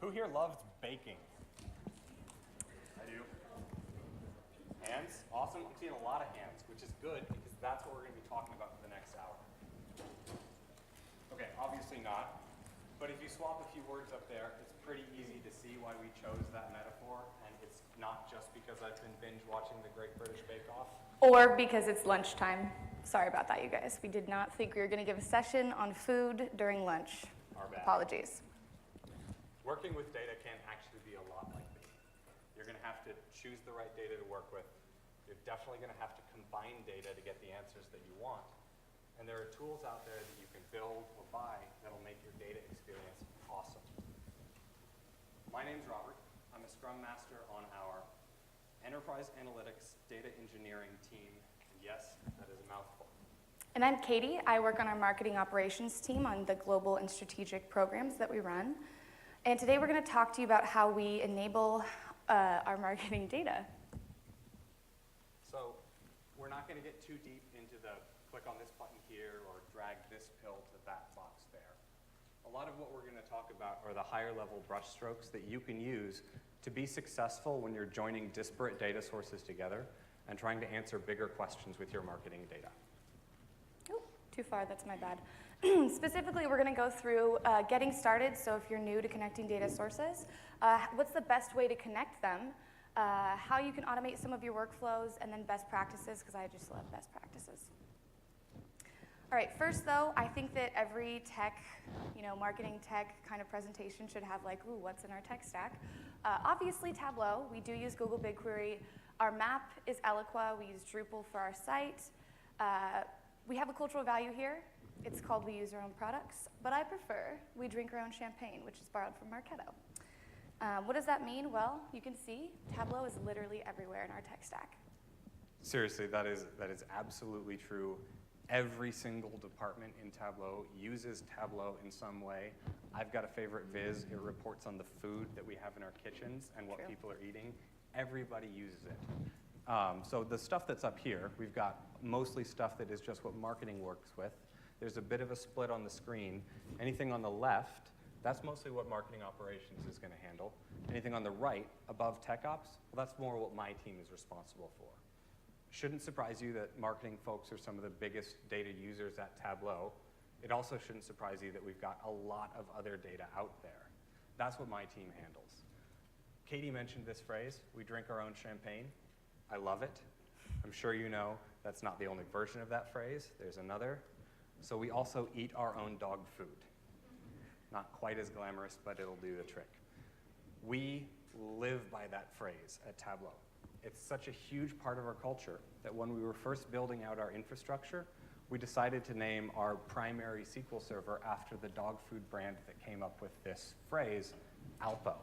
Who here loves baking? I do. Hands? Awesome. I'm seeing a lot of hands, which is good because that's what we're going to be talking about for the next hour. Okay, obviously not. But if you swap a few words up there, it's pretty easy to see why we chose that metaphor. And it's not just because I've been binge watching the Great British Bake Off. Or because it's lunchtime. Sorry about that, you guys. We did not think we were going to give a session on food during lunch. Our bad. Apologies. Working with data can actually be a lot like baking. You're going to have to choose the right data to work with. You're definitely going to have to combine data to get the answers that you want. And there are tools out there that you can build or buy that'll make your data experience awesome. My name's Robert. I'm a Scrum Master on our Enterprise Analytics Data Engineering team. And yes, that is a mouthful. And I'm Katie. I work on our marketing operations team on the global and strategic programs that we run. And today we're going to talk to you about how we enable our marketing data. So we're not going to get too deep into the click on this button here or drag this pill to that box there. A lot of what we're going to talk about are the higher level brushstrokes that you can use to be successful when you're joining disparate data sources together and trying to answer bigger questions with your marketing data. Oh, too far, that's my bad. Specifically, we're going to go through getting started. So if you're new to connecting data sources, what's the best way to connect them, how you can automate some of your workflows, and then best practices, because I just love best practices. All right, first though, I think that every tech, marketing tech kind of presentation should have like, ooh, what's in our tech stack? Obviously Tableau, we do use Google BigQuery. Our map is Eloqua, we use Drupal for our site. We have a cultural value here. It's called we use our own products, but I prefer we drink our own champagne, which is borrowed from Marketo. What does that mean? Well, you can see Tableau is literally everywhere in our tech stack. Seriously, that is absolutely true. Every single department in Tableau uses Tableau in some way. I've got a favorite viz. It reports on the food that we have in our kitchens and what people are eating. Everybody uses it. So the stuff that's up here, we've got mostly stuff that is just what marketing works with. There's a bit of a split on the screen. Anything on the left, that's mostly what marketing operations is going to handle. Anything on the right, above tech ops, well, that's more what my team is responsible for. Shouldn't surprise you that marketing folks are some of the biggest data users at Tableau. It also shouldn't surprise you that we've got a lot of other data out there. That's what my team handles. Katie mentioned this phrase, we drink our own champagne. I love it. I'm sure you know that's not the only version of that phrase. There's another. So we also eat our own dog food. Not quite as glamorous, but it'll do the trick. We live by that phrase at Tableau. It's such a huge part of our culture that when we were first building out our infrastructure, we decided to name our primary SQL server after the dog food brand that came up with this phrase, Alpo.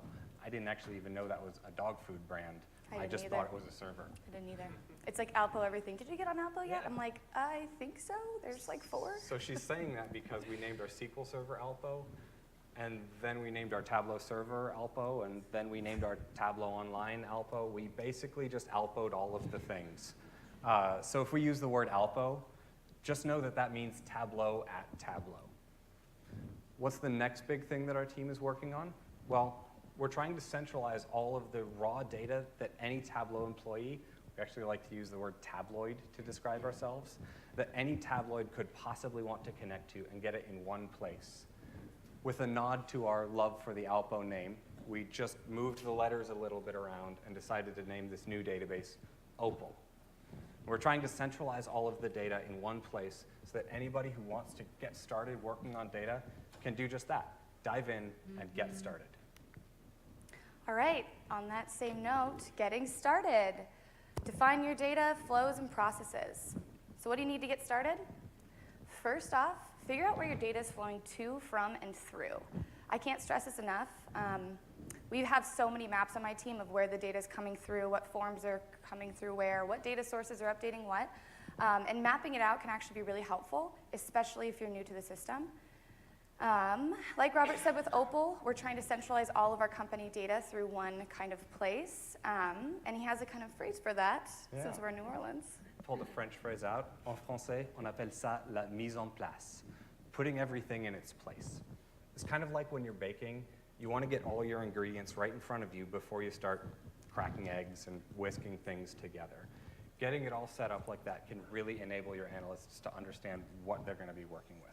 I didn't actually even know that was a dog food brand. I just thought it was a server. I didn't either. It's like Alpo everything. Did you get on Alpo yet? I'm like, I think so. There's like 4. So she's saying that because we named our SQL server Alpo, and then we named our Tableau server Alpo, and then we named our Tableau Online Alpo. We basically just Alpo'd all of the things. So if we use the word Alpo, just know that that means Tableau at Tableau. What's the next big thing that our team is working on? Well, we're trying to centralize all of the raw data that any Tableau employee, we actually like to use the word tabloid to describe ourselves, that any tabloid could possibly want to connect to and get it in one place. With a nod to our love for the Alpo name, we just moved the letters a little bit around and decided to name this new database Opal. We're trying to centralize all of the data in one place so that anybody who wants to get started working on data can do just that, dive in and get started. All right, on that same note, getting started. Define your data, flows, and processes. So what do you need to get started? First off, figure out where your data is flowing to, from, and through. I can't stress this enough. We have so many maps on my team of where the data is coming through, what forms are coming through where, what data sources are updating what. And mapping it out can actually be really helpful, especially if you're new to the system. Like Robert said with Opal, we're trying to centralize all of our company data through one kind of place. And he has a kind of phrase for that, since we're in New Orleans. Pull the French phrase out. En français, on appelle ça la mise en place. Putting everything in its place. It's kind of like when you're baking You want to get all your ingredients right in front of you before you start cracking eggs and whisking things together. Getting it all set up like that can really enable your analysts to understand what they're going to be working with.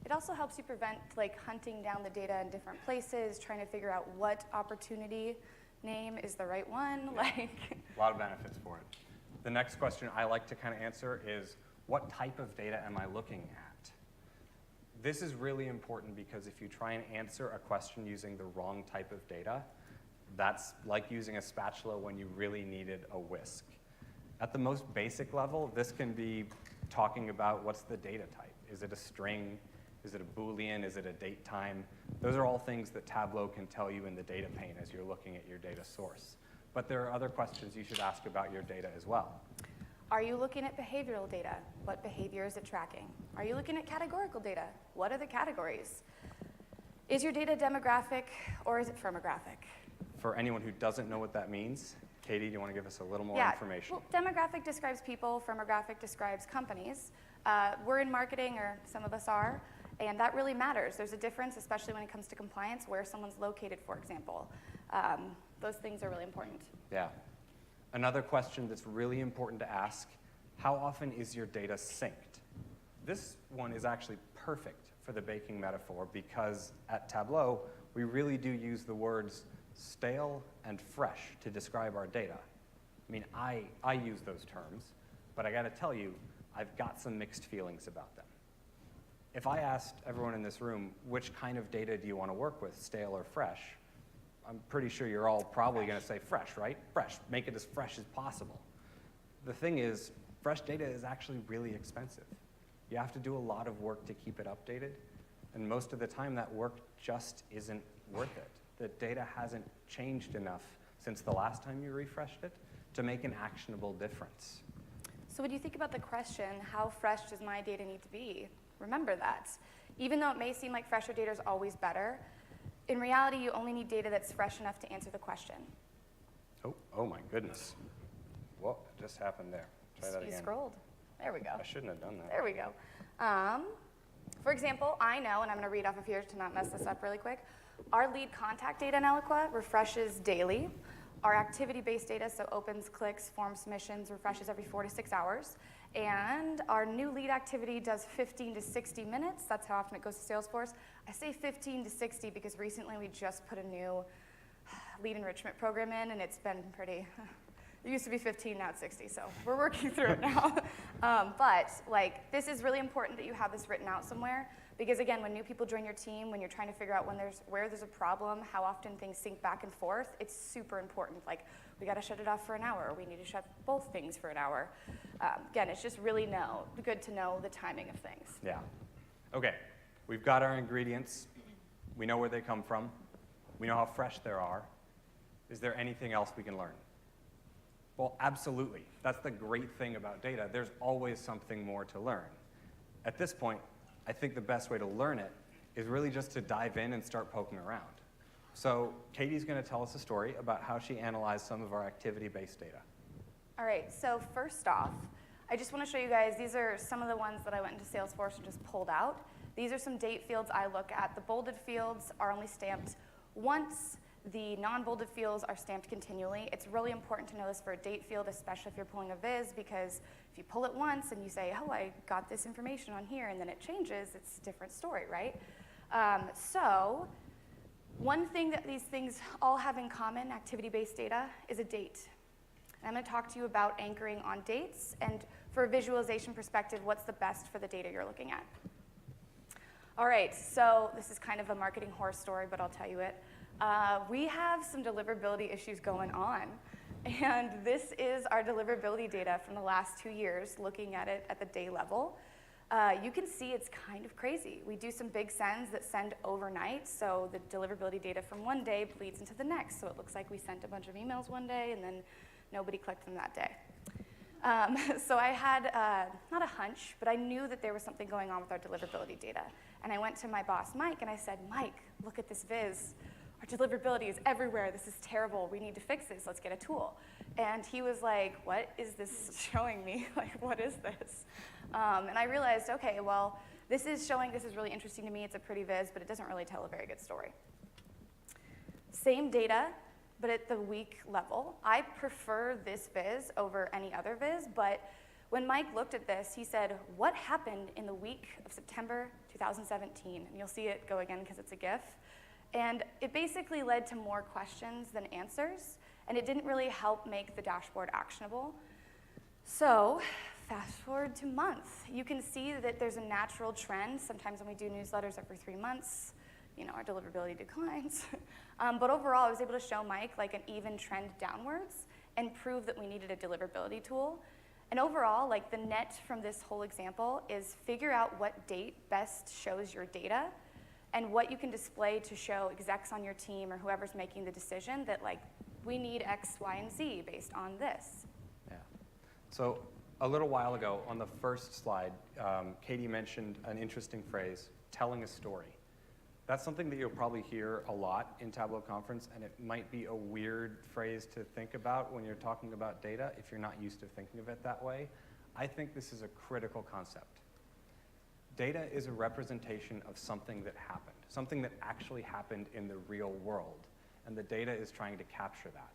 It also helps you prevent hunting down the data in different places, trying to figure out what opportunity name is the right one. Yeah. A lot of benefits for it. The next question I like to kind of answer is, what type of data am I looking at? This is really important because if you try and answer a question using the wrong type of data, that's like using a spatula when you really needed a whisk. At the most basic level, this can be talking about what's the data type. Is it a string? Is it a Boolean? Is it a date time? Those are all things that Tableau can tell you in the data pane as you're looking at your data source. But there are other questions you should ask about your data as well. Are you looking at behavioral data? What behavior is it tracking? Are you looking at categorical data? What are the categories? Is your data demographic or is it firmographic? For anyone who doesn't know what that means, Katie, do you want to give us a little more information? Well, demographic describes people, firmographic describes companies. We're in marketing, or some of us are, and that really matters. There's a difference, especially when it comes to compliance, where someone's located, for example. Those things are really important. Yeah. Another question that's really important to ask, how often is your data synced? This one is actually perfect for the baking metaphor because at Tableau, we really do use the words stale and fresh to describe our data. I mean, I use those terms, but I gotta tell you, I've got some mixed feelings about them. If I asked everyone in this room, which kind of data do you want to work with, stale or fresh, I'm pretty sure you're all probably going to say fresh, right? Fresh. Make it as fresh as possible. The thing is, fresh data is actually really expensive. You have to do a lot of work to keep it updated, and most of the time that work just isn't worth it. The data hasn't changed enough since the last time you refreshed it to make an actionable difference. So when you think about the question, how fresh does my data need to be? Remember that. Even though it may seem like fresher data is always better, in reality, you only need data that's fresh enough to answer the question. Oh my goodness. What just happened there? Try that again. You scrolled. There we go. I shouldn't have done that. There we go. For example, I know, and I'm going to read off of here to not mess this up really quick, our lead contact data in eloqua refreshes daily. Our activity-based data, so opens, clicks, forms, submissions, refreshes every 4 to 6 hours. And our new lead activity does 15 to 60 minutes. That's how often it goes to Salesforce. I say 15 to 60 because recently we just put a new lead enrichment program in, and it's been pretty, it used to be 15, now it's 60, so we're working through it now. But this is really important that you have this written out somewhere, because again, when new people join your team, when you're trying to figure out where there's a problem, how often things sync back and forth, it's super important. We got to shut it off for an hour, or we need to shut both things for an hour. Again, it's just really good to know the timing of things. Yeah. Okay, we've got our ingredients. We know where they come from. We know how fresh they are. Is there anything else we can learn? Well, absolutely. That's the great thing about data. There's always something more to learn. At this point, I think the best way to learn it is really just to dive in and start poking around. So Katie's going to tell us a story about how she analyzed some of our activity-based data. All right, so first off, I just want to show you guys, these are some of the ones that I went into Salesforce and just pulled out. These are some date fields I look at. The bolded fields are only stamped once. The non-bolded fields are stamped continually. It's really important to know this for a date field, especially if you're pulling a viz, because if you pull it once and you say, oh, I got this information on here, and then it changes, it's a different story, right? So one thing that these things all have in common, activity-based data, is a date. And I'm going to talk to you about anchoring on dates, and for a visualization perspective, what's the best for the data you're looking at. All right, so this is kind of a marketing horror story, but I'll tell you it. We have some deliverability issues going on, and this is our deliverability data from the last 2 years, looking at it at the day level. You can see it's kind of crazy. We do some big sends that send overnight, so the deliverability data from one day bleeds into the next, so it looks like we sent a bunch of emails one day, and then nobody clicked them that day. So I had, not a hunch, but I knew that there was something going on with our deliverability data. And I went to my boss, Mike, and I said, Mike, look at this viz. Our deliverability is everywhere. This is terrible. We need to fix this. Let's get a tool. And he was like, what is this showing me? What is this? And I realized, okay, well, this is really interesting to me. It's a pretty viz, but it doesn't really tell a very good story. Same data, but at the week level. I prefer this viz over any other viz, but when Mike looked at this, he said, what happened in the week of September 2017? And you'll see it go again because it's a GIF. And it basically led to more questions than answers, and it didn't really help make the dashboard actionable. So fast forward to month. You can see that there's a natural trend. Sometimes when we do newsletters every 3 months, our deliverability declines. But overall, I was able to show Mike like an even trend downwards and prove that we needed a deliverability tool. And overall, like the net from this whole example is figure out what date best shows your data and what you can display to show execs on your team or whoever's making the decision that like we need X, Y, and Z based on this. Yeah. So a little while ago on the first slide, Katie mentioned an interesting phrase, telling a story. That's something that you'll probably hear a lot in Tableau Conference, and it might be a weird phrase to think about when you're talking about data if you're not used to thinking of it that way. I think this is a critical concept. Data is a representation of something that happened, something that actually happened in the real world, and the data is trying to capture that.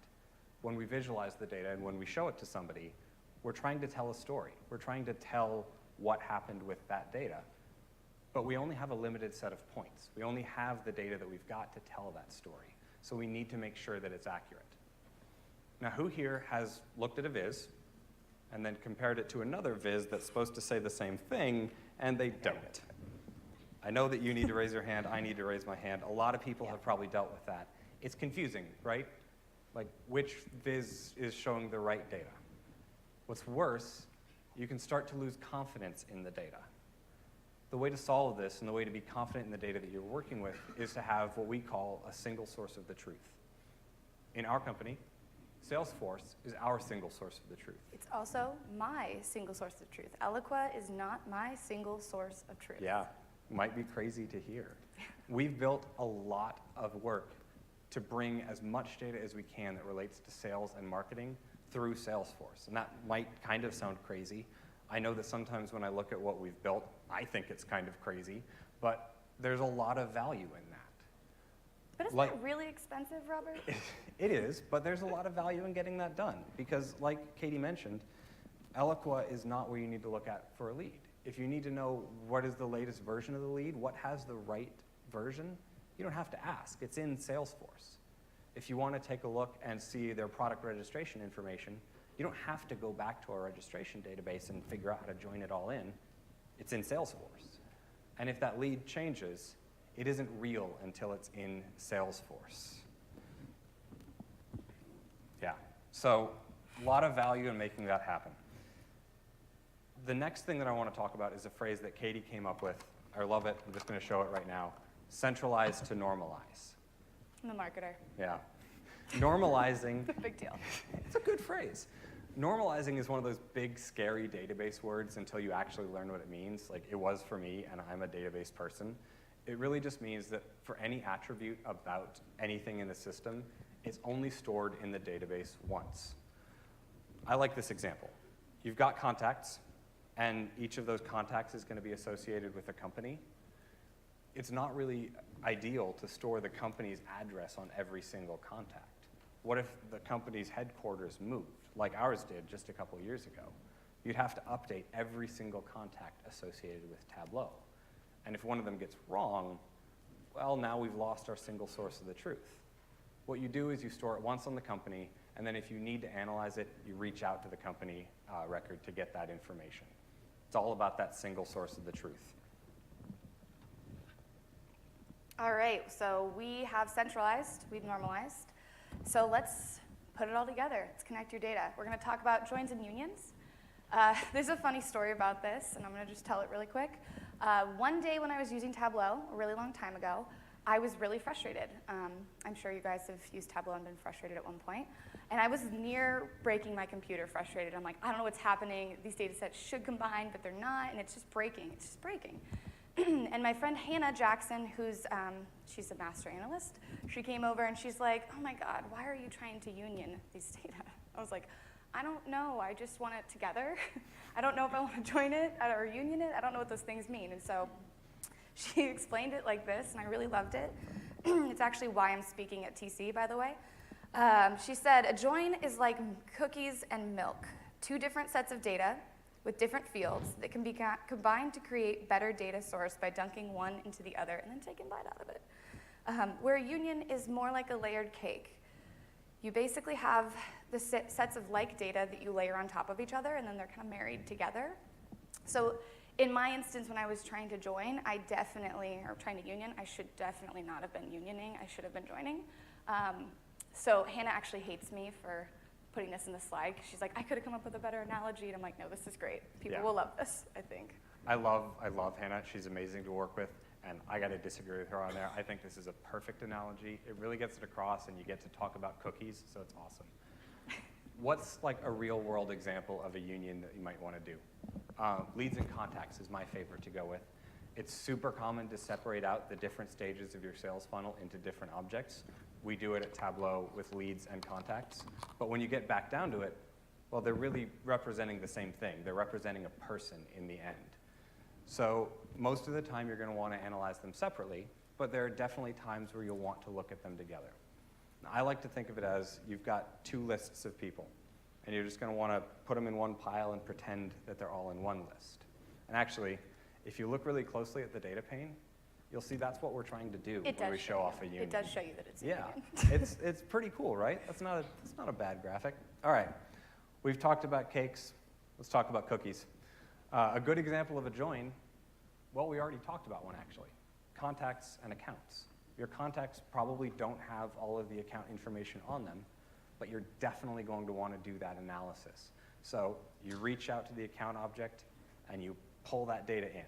When we visualize the data and when we show it to somebody, we're trying to tell a story. We're trying to tell what happened with that data. But we only have a limited set of points. We only have the data that we've got to tell that story. So we need to make sure that it's accurate. Now, who here has looked at a viz and then compared it to another viz that's supposed to say the same thing, and they don't? I know that you need to raise your hand. I need to raise my hand. A lot of people have probably dealt with that. It's confusing, right? Like, which viz is showing the right data? What's worse, you can start to lose confidence in the data. The way to solve this and the way to be confident in the data that you're working with is to have what we call a single source of the truth. In our company, Salesforce is our single source of the truth. It's also my single source of truth. Eloqua is not my single source of truth. Yeah, might be crazy to hear. We've built a lot of work to bring as much data as we can that relates to sales and marketing through Salesforce. And that might kind of sound crazy. I know that sometimes when I look at what we've built, I think it's kind of crazy, but there's a lot of value in that. But isn't it really expensive, Robert? It is, but there's a lot of value in getting that done because, like Katie mentioned, eloqua is not where you need to look at for a lead. If you need to know what is the latest version of the lead, what has the right version, you don't have to ask. It's in Salesforce. If you want to take a look and see their product registration information, you don't have to go back to our registration database and figure out how to join it all in. It's in Salesforce. And if that lead changes, it isn't real until it's in Salesforce. Yeah, so a lot of value in making that happen. The next thing that I want to talk about is a phrase that Katie came up with. I love it. I'm just going to show it right now. Centralize to normalize. I'm the marketer. Yeah. Normalizing. Big deal. It's a good phrase. Normalizing is one of those big, scary database words until you actually learn what it means. Like it was for me, and I'm a database person. It really just means that for any attribute about anything in the system, it's only stored in the database once. I like this example. You've got contacts, and each of those contacts is going to be associated with a company. It's not really ideal to store the company's address on every single contact. What if the company's headquarters moved, like ours did just a couple years ago? You'd have to update every single contact associated with Tableau. And if one of them gets wrong, well, now we've lost our single source of the truth. What you do is you store it once on the company, and then if you need to analyze it, you reach out to the company record to get that information. It's all about that single source of the truth. All right, so we have centralized, we've normalized. So let's put it all together. Let's connect your data. We're going to talk about joins and unions. There's a funny story about this, and I'm going to just tell it really quick. One day when I was using Tableau, a really long time ago, I was really frustrated. I'm sure you guys have used Tableau and been frustrated at one point. And I was near breaking my computer frustrated. I'm like, I don't know what's happening. These data sets should combine, but they're not, and it's just breaking. It's just breaking. And my friend Hannah Jackson, she's a master analyst, she came over and she's like, oh my God, why are you trying to union these data? I was like, I don't know, I just want it together. I don't know if I want to join it or union it. I don't know what those things mean. And so she explained it like this, and I really loved it. It's actually why I'm speaking at TC, by the way. She said, a join is like cookies and milk, two different sets of data with different fields that can be combined to create better data source by dunking one into the other and then taking a bite out of it. Where a union is more like a layered cake. You basically have the sets of like data that you layer on top of each other, and then they're kind of married together. So in my instance, when I was trying to join, or trying to union, I should definitely not have been unioning. I should have been joining. So Hannah actually hates me for putting this in the slide, because she's like, I could have come up with a better analogy, and I'm like, no, this is great. People will love this, I think. I love Hannah. She's amazing to work with, and I got to disagree with her on there. I think this is a perfect analogy. It really gets it across, and you get to talk about cookies, so it's awesome. What's like a real-world example of a union that you might want to do? Leads and contacts is my favorite to go with. It's super common to separate out the different stages of your sales funnel into different objects. We do it at Tableau with leads and contacts. But when you get back down to it, well, they're really representing the same thing. They're representing a person in the end. So most of the time, you're going to want to analyze them separately, but there are definitely times where you'll want to look at them together. Now, I like to think of it as you've got two lists of people, and you're just going to want to put them in one pile and pretend that they're all in one list. And actually, if you look really closely at the data pane, you'll see that's what we're trying to do when we show off a union. It does show you that it's a union. It's pretty cool, right? That's not a bad graphic. All right, we've talked about cakes. Let's talk about cookies. A good example of a join, well, we already talked about one actually. Contacts and accounts. Your contacts probably don't have all of the account information on them, but you're definitely going to want to do that analysis. So you reach out to the account object and you pull that data in.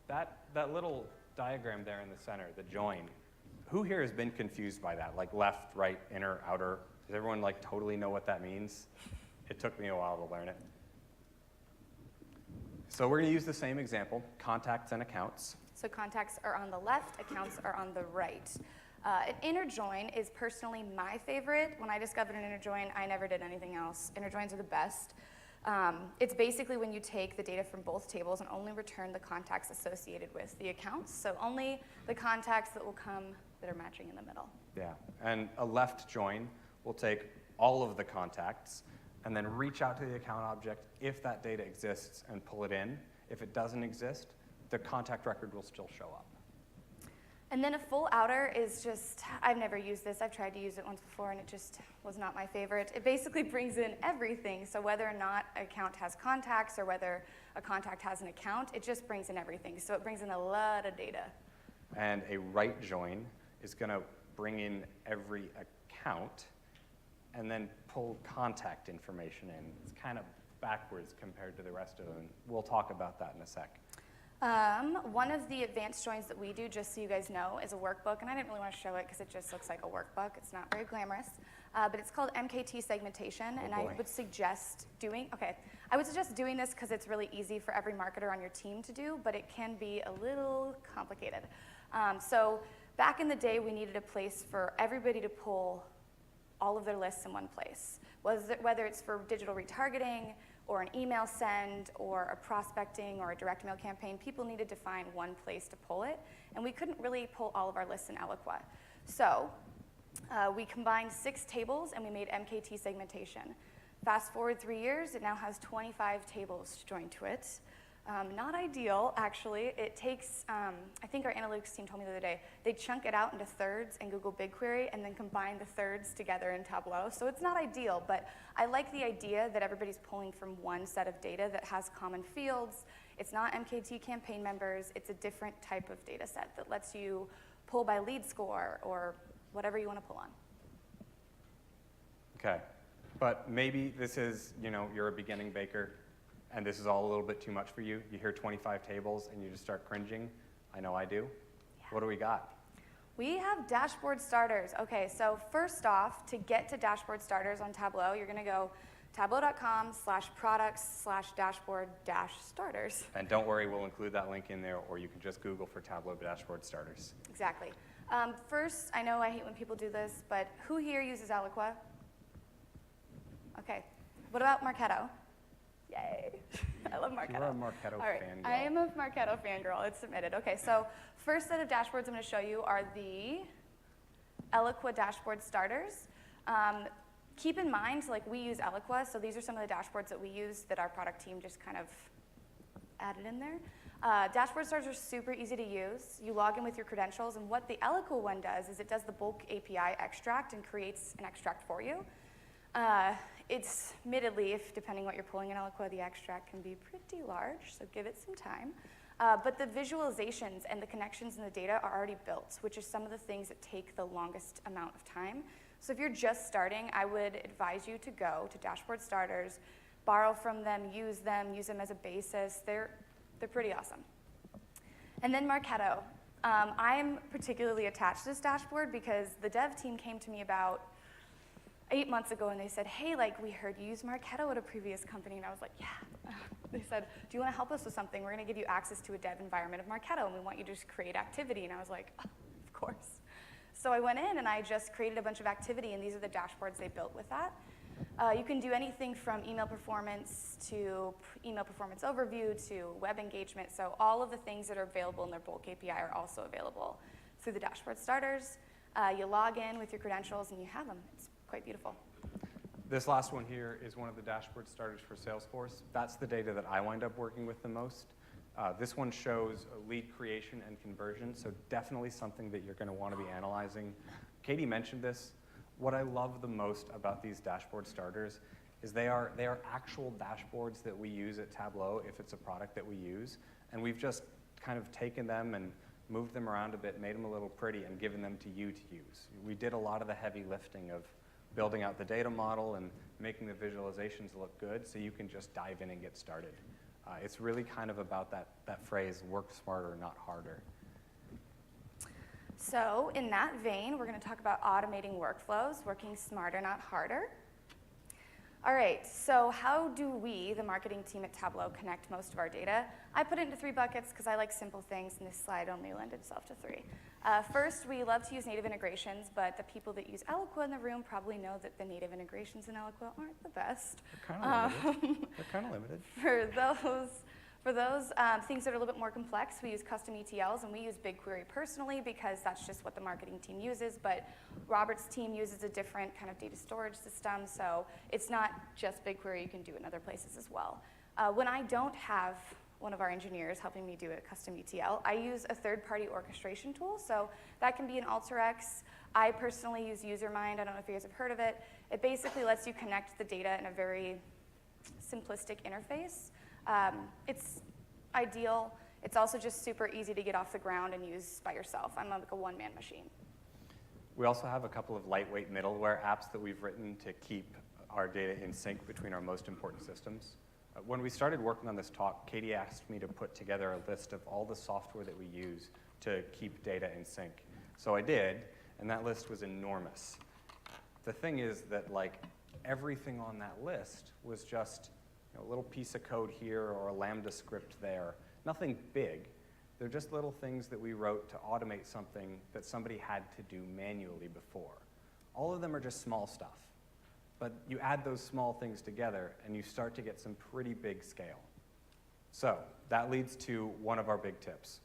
That little diagram there in the center, the join, who here has been confused by that? Like left, right, inner, outer? Does everyone like totally know what that means? It took me a while to learn it. So we're going to use the same example, contacts and accounts. So contacts are on the left, accounts are on the right. An inner join is personally my favorite. When I discovered an inner join, I never did anything else. Inner joins are the best. It's basically when you take the data from both tables and only return the contacts associated with the accounts. So only the contacts that will come that are matching in the middle. Yeah, and a left join will take all of the contacts and then reach out to the account object if that data exists and pull it in. If it doesn't exist, the contact record will still show up. And then a full outer is just, I've never used this. I've tried to use it once before, and it just was not my favorite. It basically brings in everything. So whether or not an account has contacts or whether a contact has an account, it just brings in everything. So it brings in a lot of data. And a right join is going to bring in every account and then pull contact information in. It's kind of backwards compared to the rest of them. We'll talk about that in a sec. One of the advanced joins that we do, just so you guys know, is a workbook, and I didn't really want to show it because it just looks like a workbook. It's not very glamorous, but it's called MKT segmentation, and I would suggest doing this because it's really easy for every marketer on your team to do, but it can be a little complicated. So back in the day, we needed a place for everybody to pull all of their lists in one place, whether it's for digital retargeting, or an email send, or a prospecting, or a direct mail campaign. People needed to find one place to pull it, and we couldn't really pull all of our lists in eloqua. So we combined 6 tables, and we made MKT segmentation. Fast forward 3 years, it now has 25 tables joined to it. Not ideal, actually. It takes, I think our analytics team told me the other day, they chunk it out into thirds in Google BigQuery and then combine the thirds together in Tableau. So it's not ideal, but I like the idea that everybody's pulling from one set of data that has common fields. It's not MKT campaign members. It's a different type of data set that lets you pull by lead score or whatever you want to pull on. Okay, but maybe this is, you're a beginning baker, and this is all a little bit too much for you. You hear 25 tables and you just start cringing. I know I do. Yeah. What do we got? We have dashboard starters. Okay, so first off, to get to dashboard starters on Tableau, you're going to go tableau.com/products/dashboard-starters. And don't worry, we'll include that link in there, or you can just Google for Tableau dashboard starters. Exactly. First, I know I hate when people do this, but who here uses eloqua? Okay. What about Marketo? Yay. I love Marketo. You're a Marketo All right, fangirl. I am a Marketo fangirl. It's submitted. Okay, so first set of dashboards I'm going to show you are the Eloqua dashboard starters. Keep in mind, like we use Eloqua, so these are some of the dashboards that we use that our product team just kind of added in there. Dashboard starters are super easy to use. You log in with your credentials, and what the Eloqua one does is it does the bulk API extract and creates an extract for you. It's admittedly, depending what you're pulling in Eloqua, the extract can be pretty large, so give it some time. But the visualizations and the connections in the data are already built, which is some of the things that take the longest amount of time. So if you're just starting, I would advise you to go to dashboard starters, borrow from them, use them as a basis. They're pretty awesome. And then Marketo. I am particularly attached to this dashboard because the dev team came to me about 8 months ago and they said, hey, like we heard you use Marketo at a previous company. And I was like, yeah. They said, do you want to help us with something? We're going to give you access to a dev environment of Marketo, and we want you to just create activity. And I was like, oh, of course. So I went in and I just created a bunch of activity, and these are the dashboards they built with that. You can do anything from email performance to email performance overview to web engagement. So all of the things that are available in their bulk API are also available through the dashboard starters. You log in with your credentials and you have them. It's quite beautiful. This last one here is one of the dashboard starters for Salesforce. That's the data that I wind up working with the most. This one shows lead creation and conversion, so definitely something that you're going to want to be analyzing. Katie mentioned this. What I love the most about these dashboard starters is they are actual dashboards that we use at Tableau if it's a product that we use, and we've just kind of taken them and moved them around a bit, made them a little pretty, and given them to you to use. We did a lot of the heavy lifting of building out the data model and making the visualizations look good so you can just dive in and get started. It's really kind of about that phrase, work smarter, not harder. So in that vein, we're going to talk about automating workflows, working smarter, not harder. All right, so how do we, the marketing team at Tableau, connect most of our data? I put it into 3 buckets because I like simple things, and this slide only lends itself to 3. First, we love to use native integrations, but the people that use Eloqua in the room probably know that the native integrations in Eloqua aren't the best. They're kind of limited. They're kind of limited. For those things that are a little bit more complex, we use custom ETLs, and we use BigQuery personally because that's just what the marketing team uses, but Robert's team uses a different kind of data storage system, so it's not just BigQuery, you can do it in other places as well. When I don't have one of our engineers helping me do a custom ETL, I use a third-party orchestration tool, so that can be an AlterX. I personally use usermind. I don't know if you guys have heard of it. It basically lets you connect the data in a very simplistic interface. It's ideal. It's also just super easy to get off the ground and use by yourself. I'm like a one-man machine. We also have a couple of lightweight middleware apps that we've written to keep our data in sync between our most important systems. When we started working on this talk, Katie asked me to put together a list of all the software that we use to keep data in sync. So I did, and that list was enormous. The thing is that like everything on that list was just a little piece of code here or a Lambda script there. Nothing big. They're just little things that we wrote to automate something that somebody had to do manually before. All of them are just small stuff. But you add those small things together and you start to get some pretty big scale. So that leads to one of our big tips.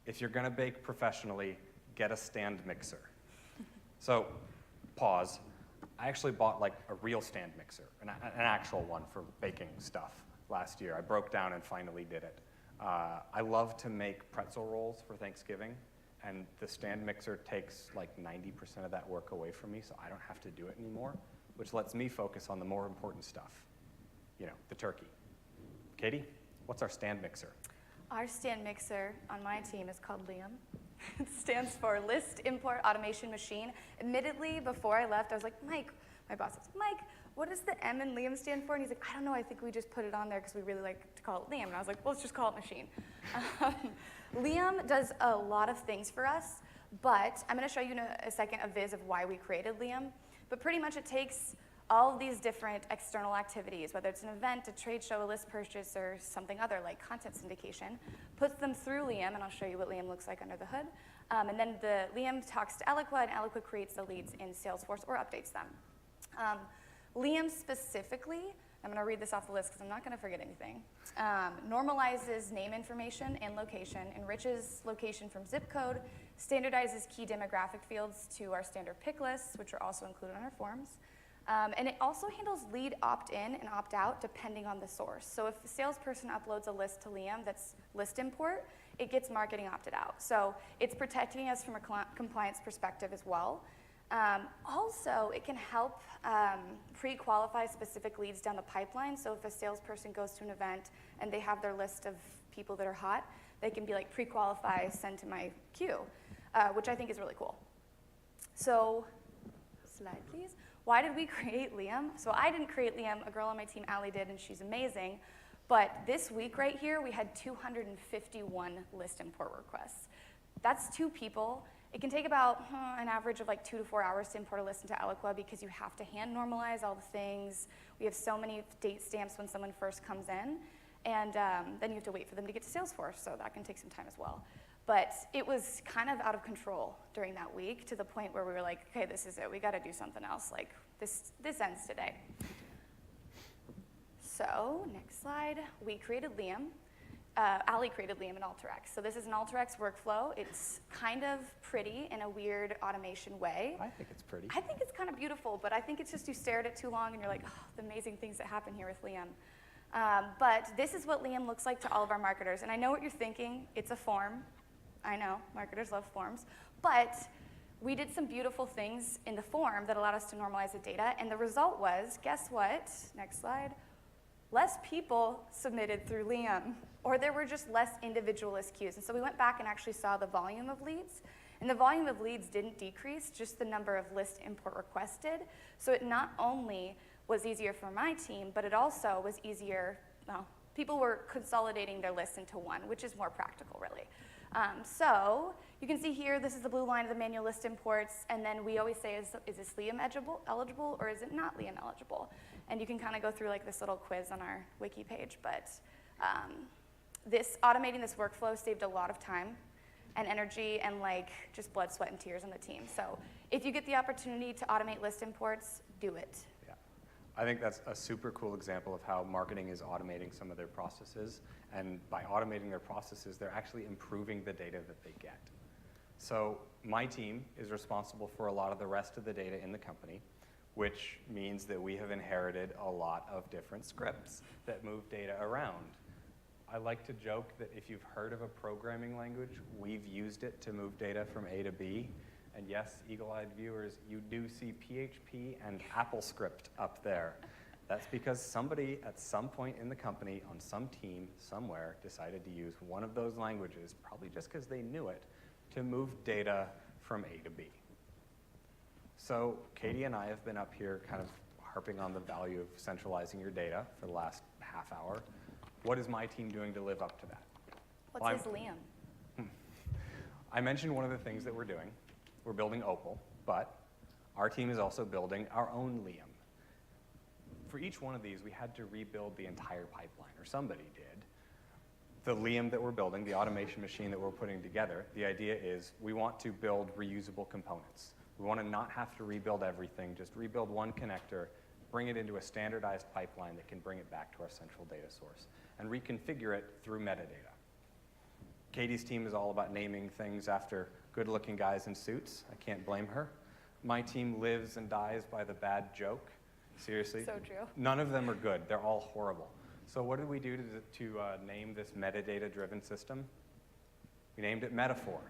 If you're going to bake professionally, get a stand mixer. So pause. I actually bought like a real stand mixer, an actual one for baking stuff last year. I broke down and finally did it. I love to make pretzel rolls for Thanksgiving, and the stand mixer takes like 90% of that work away from me, so I don't have to do it anymore, which lets me focus on the more important stuff, the turkey. Katie, what's our stand mixer? Our stand mixer on my team is called Liam. It stands for List Import Automation Machine. Admittedly, before I left, I was like, Mike, my boss was, Mike, what does the M in Liam stand for? And he's like, I don't know, I think we just put it on there because we really like to call it Liam. And I was like, well, let's just call it machine. Liam does a lot of things for us, but I'm going to show you in a second a viz of why we created Liam. But pretty much it takes all of these different external activities, whether it's an event, a trade show, a list purchase, or something other like content syndication, puts them through Liam, and I'll show you what Liam looks like under the hood. And then the Liam talks to Eloqua, and Eloqua creates the leads in Salesforce or updates them. Liam specifically I'm going to read this off the list because I'm not going to forget anything. Normalizes name information and location, enriches location from zip code, standardizes key demographic fields to our standard pick lists, which are also included on our forms. And it also handles lead opt-in and opt-out depending on the source. So if a salesperson uploads a list to Liam that's list import, it gets marketing opted out. So it's protecting us from a compliance perspective as well. Also, it can help pre-qualify specific leads down the pipeline. So if a salesperson goes to an event and they have their list of people that are hot, they can be like pre-qualify, send to my queue, which I think is really cool. So, slide please. Why did we create Liam? So I didn't create Liam, a girl on my team, Allie, did, and she's amazing. But this week right here, we had 251 list import requests. That's 2 people. It can take about an average of like 2 to 4 hours to import a list into eloqua because you have to hand normalize all the things. We have so many date stamps when someone first comes in, and then you have to wait for them to get to Salesforce, so that can take some time as well. But it was kind of out of control during that week to the point where we were like, okay, this is it. We got to do something else. Like, this ends today. So, next slide. We created Liam. Allie created Liam in AlterX. So this is an AlterX workflow. It's kind of pretty in a weird automation way. I think it's pretty. I think it's kind of beautiful, but I think it's just you stare at it too long and you're like, oh, the amazing things that happen here with Liam. But this is what Liam looks like to all of our marketers. And I know what you're thinking. It's a form. I know, marketers love forms. But we did some beautiful things in the form that allowed us to normalize the data. And the result was, guess what? Next slide. Less people submitted through Liam, or there were just less individualist queues. And so we went back and actually saw the volume of leads. And the volume of leads didn't decrease, just the number of list import requested. So it not only was easier for my team, but it also was easier, well, people were consolidating their lists into one, which is more practical, really. So you can see here, this is the blue line of the manual list imports, and then we always say, is this Liam eligible, or is it not Liam eligible? And you can kind of go through like this little quiz on our wiki page, but automating this workflow saved a lot of time and energy and like just blood, sweat, and tears on the team. So if you get the opportunity to automate list imports, do it. Yeah, I think that's a super cool example of how marketing is automating some of their processes. And by automating their processes, they're actually improving the data that they get. So my team is responsible for a lot of the rest of the data in the company, which means that we have inherited a lot of different scripts that move data around. I like to joke that if you've heard of a programming language, we've used it to move data from A to B. And yes, eagle-eyed viewers, you do see PHP and AppleScript up there. That's because somebody at some point in the company, on some team, somewhere, decided to use one of those languages, probably just because they knew it, to move data from A to B. So Katie and I have been up here kind of harping on the value of centralizing your data for the last half hour. What is my team doing to live up to that? What's his Liam? I mentioned one of the things that we're doing. We're building Opal, but our team is also building our own Liam. For each one of these, we had to rebuild the entire pipeline, or somebody did. The Liam that we're building, the automation machine that we're putting together, the idea is we want to build reusable components. We want to not have to rebuild everything, just rebuild one connector, bring it into a standardized pipeline that can bring it back to our central data source, and reconfigure it through metadata. Katie's team is all about naming things after good-looking guys in suits. I can't blame her. My team lives and dies by the bad joke. Seriously. So true. None of them are good. They're all horrible. So what did we do to name this metadata-driven system? We named it Metaphor.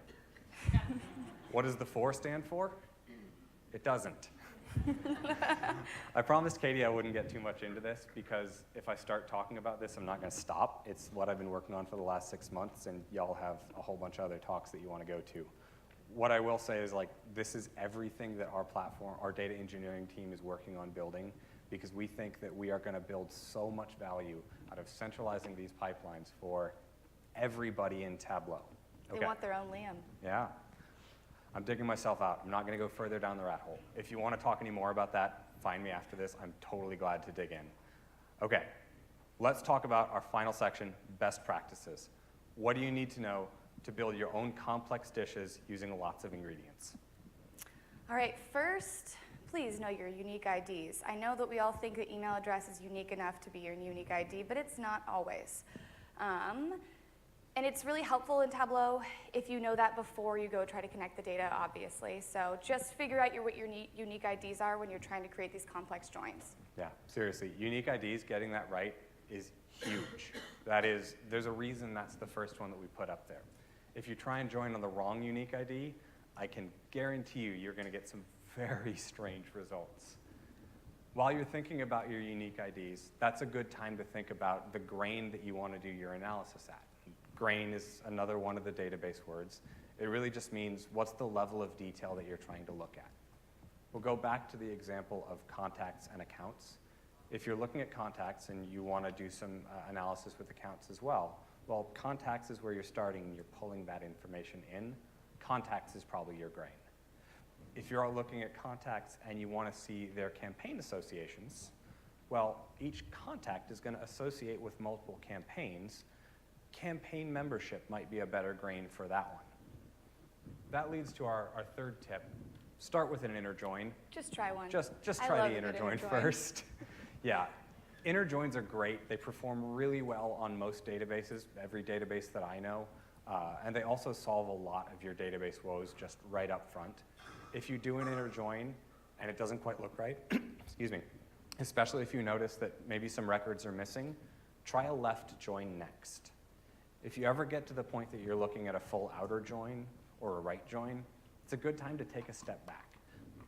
What does the 4 stand for? It doesn't. I promised Katie I wouldn't get too much into this because if I start talking about this, I'm not going to stop. It's what I've been working on for the last 6 months, and y'all have a whole bunch of other talks that you want to go to. What I will say is, like, this is everything that our platform, our data engineering team is working on building, because we think that we are going to build so much value out of centralizing these pipelines for everybody in Tableau. They want their own Liam. Yeah. I'm digging myself out. I'm not going to go further down the rat hole. If you want to talk any more about that, find me after this. I'm totally glad to dig in. Okay, let's talk about our final section, best practices. What do you need to know to build your own complex dishes using lots of ingredients? All right, first, please know your unique IDs. I know that we all think that email address is unique enough to be your unique ID, but it's not always. And it's really helpful in Tableau if you know that before you go try to connect the data, obviously. So just figure out what your unique IDs are when you're trying to create these complex joins. Yeah, seriously, unique IDs, getting that right is huge. There's a reason that's the first one that we put up there. If you try and join on the wrong unique ID, I can guarantee you're going to get some very strange results. While you're thinking about your unique IDs, that's a good time to think about the grain that you want to do your analysis at. Grain is another one of the database words. It really just means what's the level of detail that you're trying to look at. We'll go back to the example of contacts and accounts. If you're looking at contacts and you want to do some analysis with accounts as well, contacts is where you're starting and you're pulling that information in. Contacts is probably your grain. If you're looking at contacts and you want to see their campaign associations, each contact is going to associate with multiple campaigns. Campaign membership might be a better grain for that one. That leads to our third tip. Start with an inner join. Just try one. Just try the inner join first. Yeah, inner joins are great. They perform really well on most databases, every database that I know. And they also solve a lot of your database woes just right up front. If you do an inner join and it doesn't quite look right, excuse me, especially if you notice that maybe some records are missing, try a left join next. If you ever get to the point that you're looking at a full outer join or a right join, it's a good time to take a step back.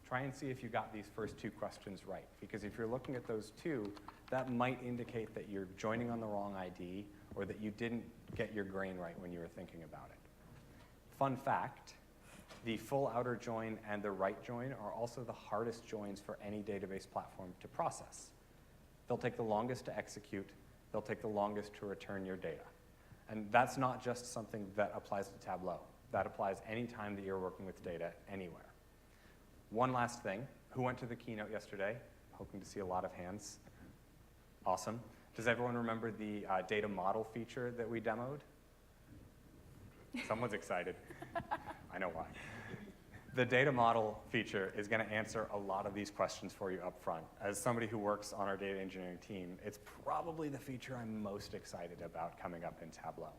Try and see if you got these first two questions right, because if you're looking at those two, that might indicate that you're joining on the wrong ID or that you didn't get your grain right when you were thinking about it. Fun fact, the full outer join and the right join are also the hardest joins for any database platform to process. They'll take the longest to execute. They'll take the longest to return your data. And that's not just something that applies to Tableau. That applies anytime that you're working with data anywhere. One last thing. Who went to the keynote yesterday? Hoping to see a lot of hands. Awesome. Does everyone remember the data model feature that we demoed? Someone's excited. I know why. The data model feature is going to answer a lot of these questions for you up front. As somebody who works on our data engineering team, it's probably the feature I'm most excited about coming up in Tableau.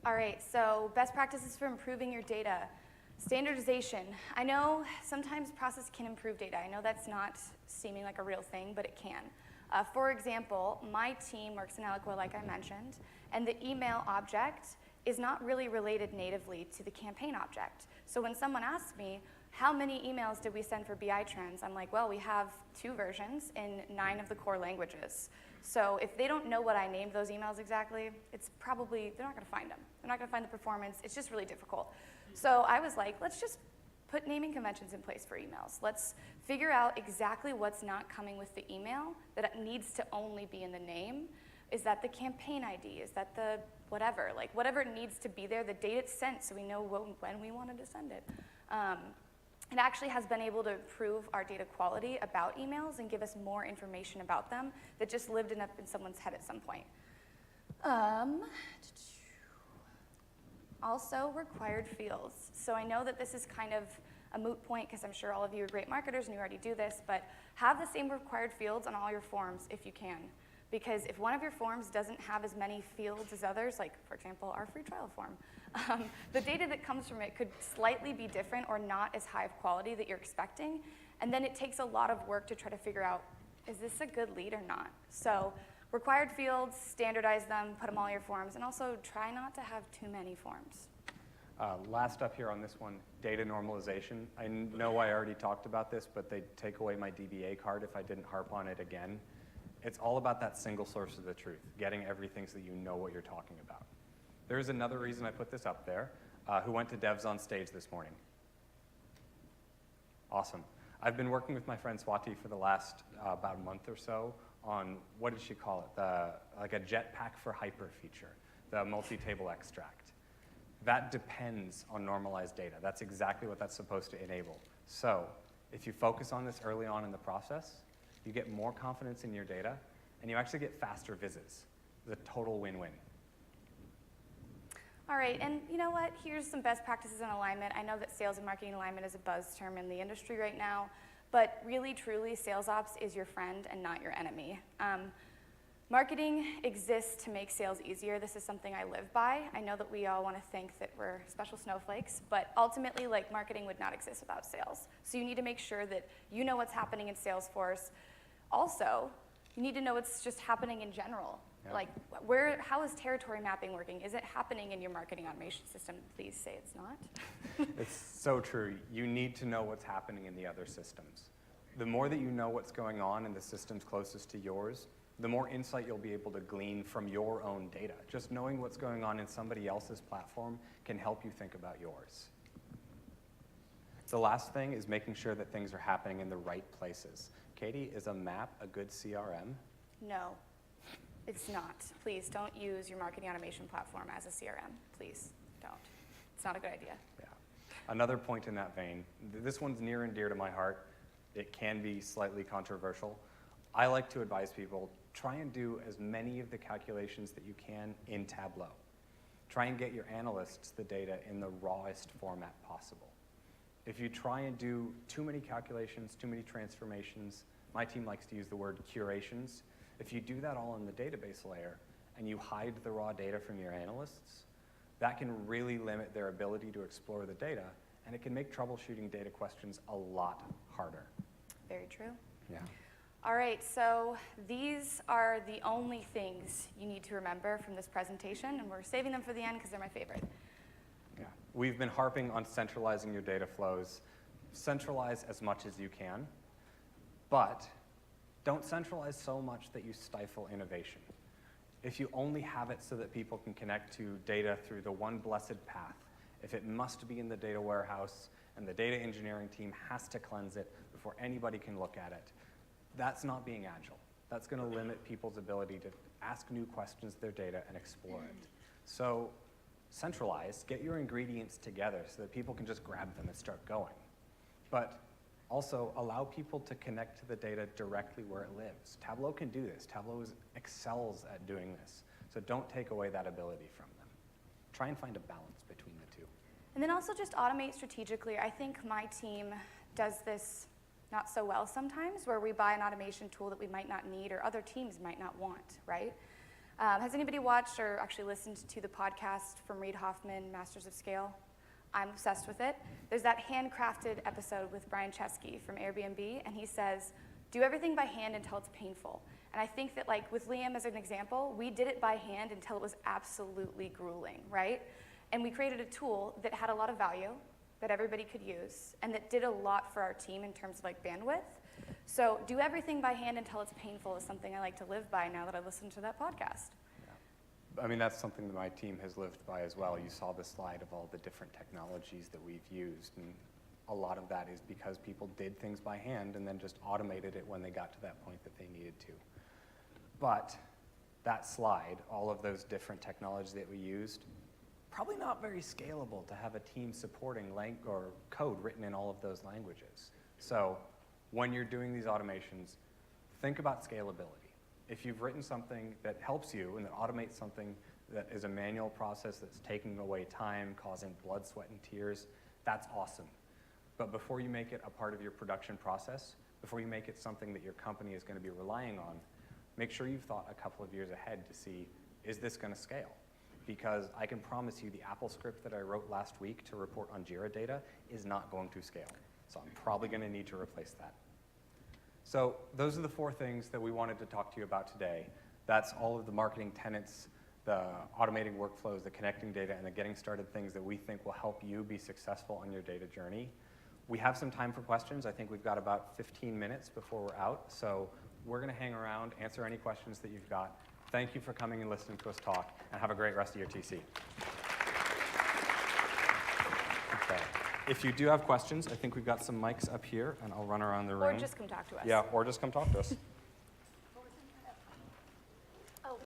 All right, so best practices for improving your data. Standardization. I know sometimes process can improve data. I know that's not seeming like a real thing, but it can. For example, my team works in eloqua, like I mentioned, and the email object is not really related natively to the campaign object. So when someone asks me, how many emails did we send for BI trends? I'm like, we have 2 versions in 9 of the core languages. So if they don't know what I named those emails exactly, it's probably, they're not gonna find them. They're not gonna find the performance. It's just really difficult. So I was like, let's just put naming conventions in place for emails. Let's figure out exactly what's not coming with the email, that it needs to only be in the name. Is that the campaign ID? Is that the whatever? Like whatever needs to be there, the date it's sent, so we know when we wanted to send it. It actually has been able to improve our data quality about emails and give us more information about them that just lived in someone's head at some point. Also, required fields. So I know that this is kind of a moot point because I'm sure all of you are great marketers and you already do this, but have the same required fields on all your forms if you can. Because if one of your forms doesn't have as many fields as others, like for example, our free trial form, the data that comes from it could slightly be different or not as high of quality that you're expecting. And then it takes a lot of work to try to figure out, is this a good lead or not? So required fields, standardize them, put them all in your forms, and also try not to have too many forms. Last up here on this one, data normalization. I know I already talked about this, but they'd take away my DBA card if I didn't harp on it again. It's all about that single source of the truth, getting everything so that you know what you're talking about. There's another reason I put this up there. Who went to Devs on Stage this morning? Awesome. I've been working with my friend Swati for the last about a month or so on, what did she call it? Like a jetpack for hyper feature, the multi-table extract. That depends on normalized data. That's exactly what that's supposed to enable. So if you focus on this early on in the process, you get more confidence in your data, and you actually get faster vises. It's a total win-win. All right, and you know what? Here's some best practices in alignment. I know that sales and marketing alignment is a buzz term in the industry right now, but really, truly, sales ops is your friend and not your enemy. Marketing exists to make sales easier. This is something I live by. I know that we all want to think that we're special snowflakes, but ultimately, like, marketing would not exist without sales. So you need to make sure that you know what's happening in Salesforce. Also, you need to know what's just happening in general. Yeah. Like, how is territory mapping working? Is it happening in your marketing automation system? Please say it's not. It's so true. You need to know what's happening in the other systems. The more that you know what's going on in the systems closest to yours, the more insight you'll be able to glean from your own data. Just knowing what's going on in somebody else's platform can help you think about yours. The last thing is making sure that things are happening in the right places. Katie, is a map a good CRM? No, it's not. Please don't use your marketing automation platform as a CRM. Please don't. It's not a good idea. Yeah. Another point in that vein, this one's near and dear to my heart. It can be slightly controversial. I like to advise people, try and do as many of the calculations that you can in Tableau. Try and get your analysts the data in the rawest format possible. If you try and do too many calculations, too many transformations, my team likes to use the word curations. If you do that all in the database layer and you hide the raw data from your analysts, that can really limit their ability to explore the data, and it can make troubleshooting data questions a lot harder. Very true. Yeah. All right, so these are the only things you need to remember from this presentation, and we're saving them for the end because they're my favorite. Yeah. We've been harping on centralizing your data flows. Centralize as much as you can, but don't centralize so much that you stifle innovation. If you only have it so that people can connect to data through the one blessed path, if it must be in the data warehouse and the data engineering team has to cleanse it before anybody can look at it, that's not being agile. That's going to limit people's ability to ask new questions to their data and explore it. So centralize, get your ingredients together so that people can just grab them and start going. But also allow people to connect to the data directly where it lives. Tableau can do this. Tableau excels at doing this. So don't take away that ability from them. Try and find a balance between the two. And then also just automate strategically. I think my team does this not so well sometimes, where we buy an automation tool that we might not need or other teams might not want, right? Has anybody watched or actually listened to the podcast from Reid Hoffman, Masters of Scale? I'm obsessed with it. There's that handcrafted episode with Brian Chesky from Airbnb, and he says, do everything by hand until it's painful. And I think that, like, with Liam as an example, we did it by hand until it was absolutely grueling, right? And we created a tool that had a lot of value, that everybody could use, and that did a lot for our team in terms of, like, bandwidth. So do everything by hand until it's painful is something I like to live by now that I listened to that podcast. Yeah. I mean, that's something that my team has lived by as well. You saw the slide of all the different technologies that we've used, and a lot of that is because people did things by hand and then just automated it when they got to that point that they needed to. But that slide, all of those different technologies that we used, probably not very scalable to have a team supporting or code written in all of those languages. So when you're doing these automations, think about scalability. If you've written something that helps you and that automates something that is a manual process that's taking away time, causing blood, sweat, and tears, that's awesome. But before you make it a part of your production process, before you make it something that your company is going to be relying on, make sure you've thought a couple of years ahead to see, is this going to scale? Because I can promise you the Apple script that I wrote last week to report on Jira data is not going to scale. So I'm probably going to need to replace that. So those are the 4 things that we wanted to talk to you about today. That's all of the marketing tenets, the automating workflows, the connecting data, and the getting started things that we think will help you be successful on your data journey. We have some time for questions. I think we've got about 15 minutes before we're out. So we're going to hang around, answer any questions that you've got. Thank you for coming and listening to us talk, and have a great rest of your TC. Okay. If you do have questions, I think we've got some mics up here, and I'll run around the room. Or just come talk to us. Yeah, or just come talk to us.